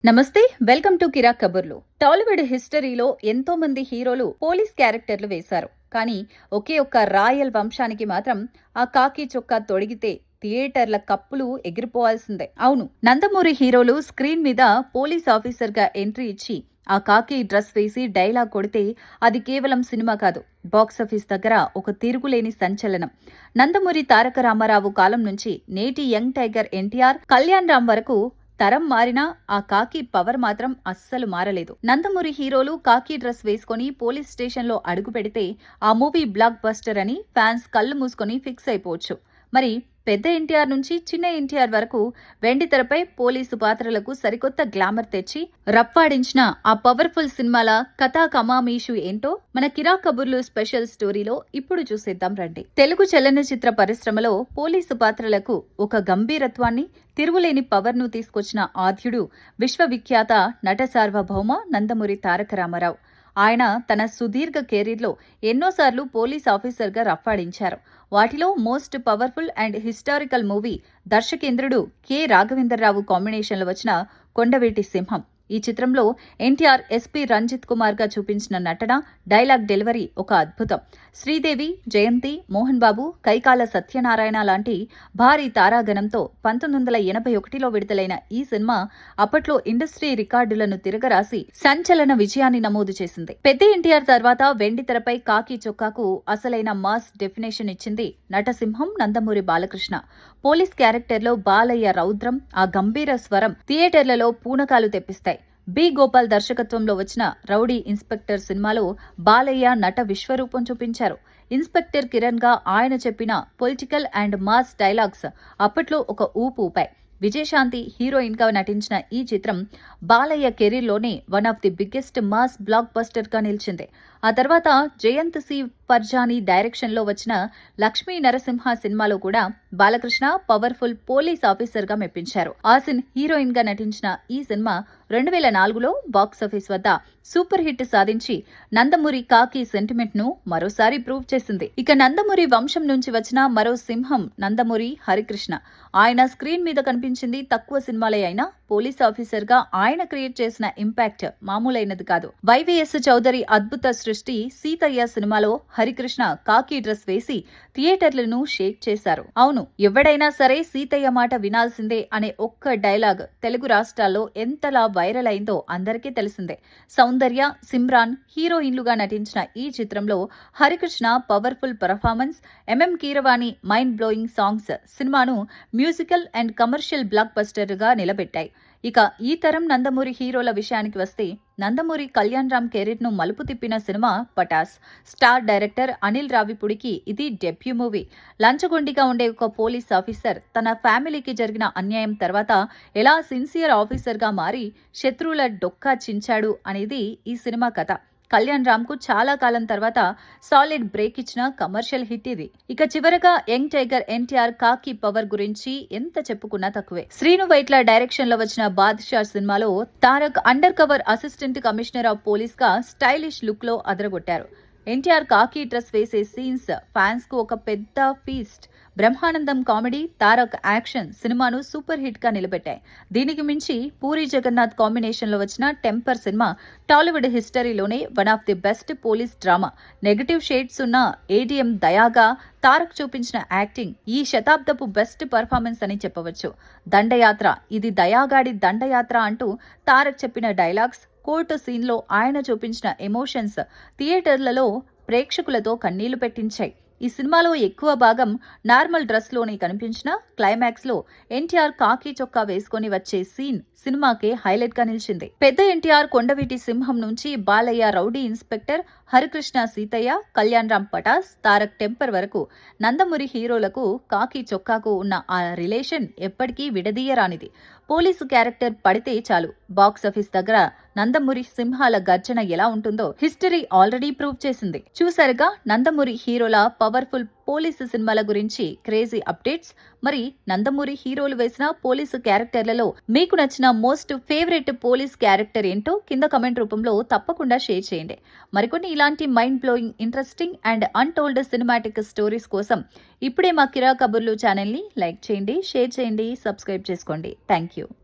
నమస్తే, welcome to కిరా కబుర్లు. టాలీవుడ్ హిస్టరీలో ఎంతో మంది హీరోలు పోలీస్ క్యారెక్టర్లు వేశారు. కానీ ఒకే ఒక్క రాయల్ వంశానికి మాత్రం ఆ కాకి చొక్కా తొడిగితే థియేటర్ల కప్పులు ఎగిరిపోవాల్సిందే. అవును, నందమూరి హీరోలు స్క్రీన్ మీద పోలీస్ ఆఫీసర్ గా ఎంట్రీ ఇచ్చి ఆ కాకి డ్రెస్ వేసి డైలాగ్ కొడితే అది కేవలం సినిమా కాదు, బాక్సాఫీస్ దగ్గర ఒక తిరుగులేని సంచలనం. నందమూరి తారక రామారావు కాలం నుంచి నేటి యంగ్ టైగర్ ఎన్టీఆర్, కళ్యాణ్ రామ్ వరకు తరం మారినా ఆ కాకి పవర్ మాత్రం అస్సలు మారలేదు. నందమూరి హీరోలు కాకి డ్రెస్ వేసుకుని పోలీస్ స్టేషన్లో అడుగు పెడితే ఆ మూవీ బ్లాక్ బస్టర్ అని ఫ్యాన్స్ కళ్ళు మూసుకొని ఫిక్స్ అయిపోవచ్చు. మరి పెద్ద ఎన్టీఆర్ నుంచి చిన్న ఎన్టీఆర్ వరకు వెండితెరపై పోలీసు పాత్రలకు సరికొత్త గ్లామర్ తెచ్చి రప్పాడించిన ఆ పవర్ఫుల్ సినిమాల కథా కమామీషు ఏంటో మన కిరా కబుర్లు స్పెషల్ స్టోరీలో ఇప్పుడు చూసేద్దాం రండి. తెలుగు చలనచిత్ర పరిశ్రమలో పోలీసు పాత్రలకు ఒక గంభీరత్వాన్ని, తిరుగులేని పవర్ ను తీసుకొచ్చిన ఆద్యుడు విశ్వవిఖ్యాత నట సార్వభౌమ నందమూరి తారక రామారావు. ఆయన తన సుదీర్ఘ కెరీర్లో ఎన్నోసార్లు పోలీస్ ఆఫీసర్గా రఫాడించారు. వాటిలో most powerful and historical movie దర్శకేంద్రుడు కె రాఘవేంద్రరావు కాంబినేషన్లో వచ్చిన కొండవీటి సింహం. ఈ చిత్రంలో ఎన్టీఆర్ ఎస్పీ రంజిత్ కుమార్ గా చూపించిన నటన, డైలాగ్ డెలివరీ ఒక అద్భుతం. శ్రీదేవి, జయంతి, మోహన్ బాబు, కైకాల సత్యనారాయణ లాంటి భారీ తారాగణంతో 1981లో విడుదలైన ఈ సినిమా అప్పట్లో ఇండస్ట్రీ రికార్డులను తిరగరాసి సంచలన విజయాన్ని నమోదు చేసింది. పెద్ద ఎన్టీఆర్ తర్వాత వెండితెరపై కాకి చొక్కాకు అసలైన మాస్ డెఫినేషన్ ఇచ్చింది నటసింహం నందమూరి బాలకృష్ణ. పోలీస్ క్యారెక్టర్లో బాలయ్య రౌద్రం, ఆ గంభీర స్వరం థియేటర్లలో పూనకాలు తెప్పిస్తాయి. బి గోపాల్ దర్శకత్వంలో వచ్చిన రౌడీ ఇన్స్పెక్టర్ సినిమాలో బాలయ్య నట విశ్వరూపం చూపించారు. ఇన్స్పెక్టర్ కిరణ్ గా ఆయన చెప్పిన పొలిటికల్ అండ్ మాస్ డైలాగ్స్ అప్పట్లో ఒక ఊపు ఊపాయి. విజయశాంతి హీరోయిన్ గా నటించిన ఈ చిత్రం బాలయ్య కెరీర్లోనే one of the biggest mass blockbuster గా నిలిచింది. ఆ తర్వాత జయంత్ సి పర్జానీ డైరెక్షన్ లో వచ్చిన లక్ష్మీ నరసింహ సినిమాలో కూడా బాలకృష్ణ పవర్ఫుల్ పోలీస్ ఆఫీసర్ గా మెప్పించారు. ఆసిన్ హీరోయిన్ గా నటించిన ఈ సినిమా 2004లో బాక్సాఫీస్ వద్ద సూపర్ హిట్ సాధించి నందమూరి కాకి సెంటిమెంట్ ను మరోసారి ప్రూవ్ చేసింది. ఇక నందమూరి వంశం నుంచి వచ్చిన మరో సింహం నందమూరి హరికృష్ణ. ఆయన స్క్రీన్ మీద కనిపించింది తక్కువ సినిమాలే అయినా పోలీస్ ఆఫీసర్ గా ఆయన క్రియేట్ చేసిన ఇంపాక్ట్ మామూలైనది కాదు. వైవిఎస్ చౌదరి అద్భుత సృష్టి సీతయ్య సినిమాలో హరికృష్ణ కాకి డ్రెస్ వేసి థియేటర్లను షేక్ చేశారు. అవును, ఎవడైనా సరే సీతయ్య మాట వినాల్సిందే అనే ఒక్క డైలాగ్ తెలుగు రాష్ట్రాల్లో ఎంతలా వైరల్ అయిందో అందరికీ తెలిసిందే. సౌందర్య, సిమ్రాన్ హీరోయిన్లుగా నటించిన ఈ చిత్రంలో Harikrishna powerful performance, MM Keeravani mind blowing songs సినిమాను musical and commercial blockbuster గా నిలబెట్టాయి. ఇక ఈ తరం నందమూరి హీరోల విషయానికి వస్తే నందమూరి కళ్యాణ్ రామ్ కెరీర్ ను మలుపు తిప్పిన సినిమా పటాస్. స్టార్ డైరెక్టర్ అనిల్ రావిపూడికి ఇది డెబ్యూ మూవీ. లంచగొండిగా ఉండే ఒక పోలీస్ ఆఫీసర్ తన ఫ్యామిలీకి జరిగిన అన్యాయం తర్వాత ఎలా సిన్సియర్ ఆఫీసర్ గా మారి శత్రువుల డొక్కా చించాడు అనేది ఈ సినిమా కథ. కళ్యాణ్ రామ్ కు చాలా కాలం తర్వాత సాలిడ్ బ్రేక్ ఇచ్చిన కమర్షియల్ హిట్ ఇది. ఇక చివరగా యంగ్ టైగర్ ఎన్టీఆర్ కాకి పవర్ గురించి ఎంత చెప్పుకున్నా తక్కువే. శ్రీను వైట్ల డైరెక్షన్ లో వచ్చిన బాద్షా సినిమాలో Tarak under cover assistant commissioner of police గా స్టైలిష్ లుక్ లో అదరగొట్టారు. ఎన్టీఆర్ కాకి డ్రెస్ వేసే సీన్స్ ఫ్యాన్స్ కు ఒక పెద్ద feast. Brahmanandam comedy, Tarak action సినిమాను సూపర్ హిట్ గా నిలబెట్టాయి. దీనికి మించి పూరి జగన్నాథ్ కాంబినేషన్ లో వచ్చిన టెంపర్ సినిమా టాలీవుడ్ హిస్టరీలోనే one of the best police drama. Negative shades ఉన్న ఏడీఎం దయాగా తారక్ చూపించిన యాక్టింగ్ ఈ శతాబ్దపు బెస్ట్ పర్ఫార్మెన్స్ అని చెప్పవచ్చు. దండయాత్ర, ఇది దయాగాడి దండయాత్ర అంటూ తారక్ చెప్పిన డైలాగ్స్, కోర్టు సీన్లో ఆయన చూపించిన ఎమోషన్స్ థియేటర్లలో ప్రేక్షకులతో కన్నీళ్లు పెట్టించాయి. ఈ సినిమాలో ఎక్కువ భాగం నార్మల్ డ్రెస్ లోనే కనిపించిన క్లైమాక్స్ లో ఎన్టీఆర్ కాకి చొక్కా వేసుకుని వచ్చే సీన్ సినిమాకే హైలైట్ గా నిలిచింది. పెద్ద ఎన్టీఆర్ కొండవీటి సింహం నుంచి Balayya rowdy inspector, Harikrishna Seethayya, Kalyan Ram Patas, Tarak temper వరకు నందమూరి హీరోలకు కాకి చొక్కాకు ఉన్న ఆ రిలేషన్ ఎప్పటికీ విడదీయరానిది. పోలీసు క్యారెక్టర్ పడితే చాలు బాక్సాఫీస్ దగ్గర నందమూరి సింహాల గర్జన ఎలా ఉంటుందో హిస్టరీ ఆల్రెడీ ప్రూవ్ చేసింది. చూసారుగా నందమూరి హీరోల పవర్ఫుల్ పోలీసు సినిమాల గురించి క్రేజీ అప్డేట్స్. మరి నందమూరి హీరోలు వేసిన పోలీసు క్యారెక్టర్లలో మీకు నచ్చిన మోస్ట్ ఫేవరెట్ పోలీస్ క్యారెక్టర్ ఏంటో కింద కమెంట్ రూపంలో తప్పకుండా షేర్ చేయండి. మరికొన్ని ఇలాంటి mind blowing, interesting and untold cinematic stories కోసం ఇప్పుడే మా కిరా కబుర్లు ఛానల్ ని లైక్ చేయండి, షేర్ చేయండి, సబ్స్క్రైబ్ చేసుకోండి. Thank you.